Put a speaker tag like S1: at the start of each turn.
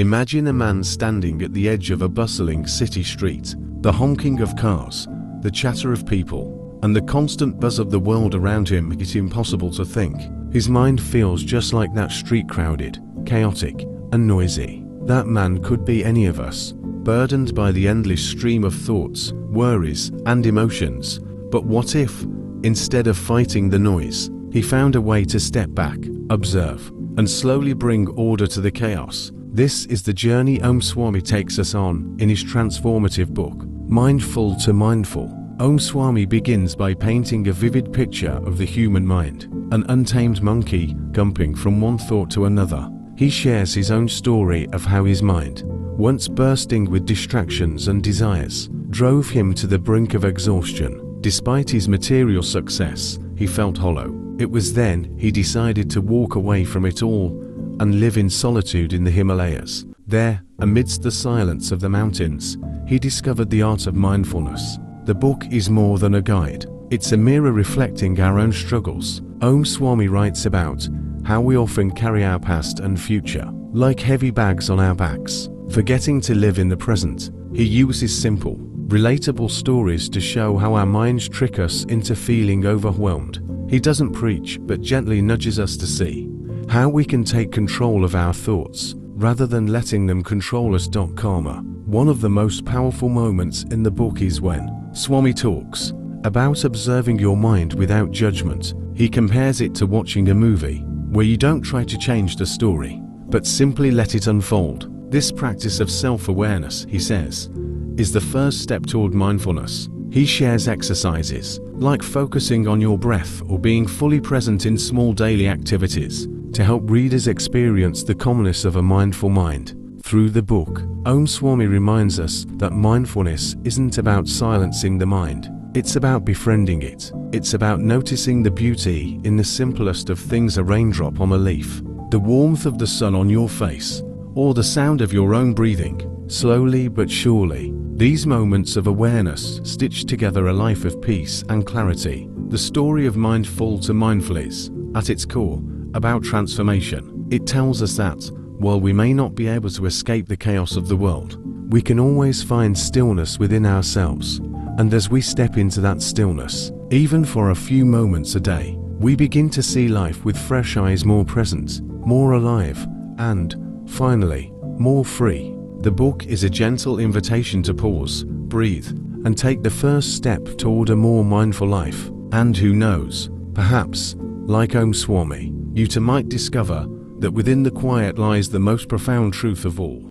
S1: Imagine a man standing at the edge of a bustling city street. The honking of cars, the chatter of people, and the constant buzz of the world around him make it impossible to think. His mind feels just like that street, crowded, chaotic, and noisy. That man could be any of us, burdened by the endless stream of thoughts, worries, and emotions. But what if, instead of fighting the noise, he found a way to step back, observe, and slowly bring order to the chaos? This is the journey Swami takes us on in his transformative book, Mindful to Mindful. Swami begins by painting a vivid picture of the human mind, an untamed monkey jumping from one thought to another. He shares his own story of how his mind, once bursting with distractions and desires, drove him to the brink of exhaustion. Despite his material success, he felt hollow. It was then he decided to walk away from it all and live in solitude in the Himalayas. There, amidst the silence of the mountains, he discovered the art of mindfulness. The book is more than a guide. It's a mirror reflecting our own struggles. Swami writes about how we often carry our past and future like heavy bags on our backs, forgetting to live in the present. He uses simple, relatable stories to show how our minds trick us into feeling overwhelmed. He doesn't preach, but gently nudges us to see how we can take control of our thoughts rather than letting them control us. Karma. One of the most powerful moments in the book is when Swami talks about observing your mind without judgment. He compares it to watching a movie, where you don't try to change the story, but simply let it unfold. This practice of self-awareness, he says, is the first step toward mindfulness. He shares exercises, like focusing on your breath or being fully present in small daily activities, to help readers experience the calmness of a mindful mind. Through the book, Swami reminds us that mindfulness isn't about silencing the mind. It's about befriending it. It's about noticing the beauty in the simplest of things: a raindrop on a leaf, the warmth of the sun on your face, or the sound of your own breathing. Slowly but surely, these moments of awareness stitch together a life of peace and clarity. The story of Mindful to Mindful is, at its core, about transformation. It tells us that, while we may not be able to escape the chaos of the world, we can always find stillness within ourselves. And as we step into that stillness, even for a few moments a day, we begin to see life with fresh eyes, more present, more alive, and, finally, more free. The book is a gentle invitation to pause, breathe, and take the first step toward a more mindful life. And who knows, perhaps, like Swami, you too might discover that within the quiet lies the most profound truth of all.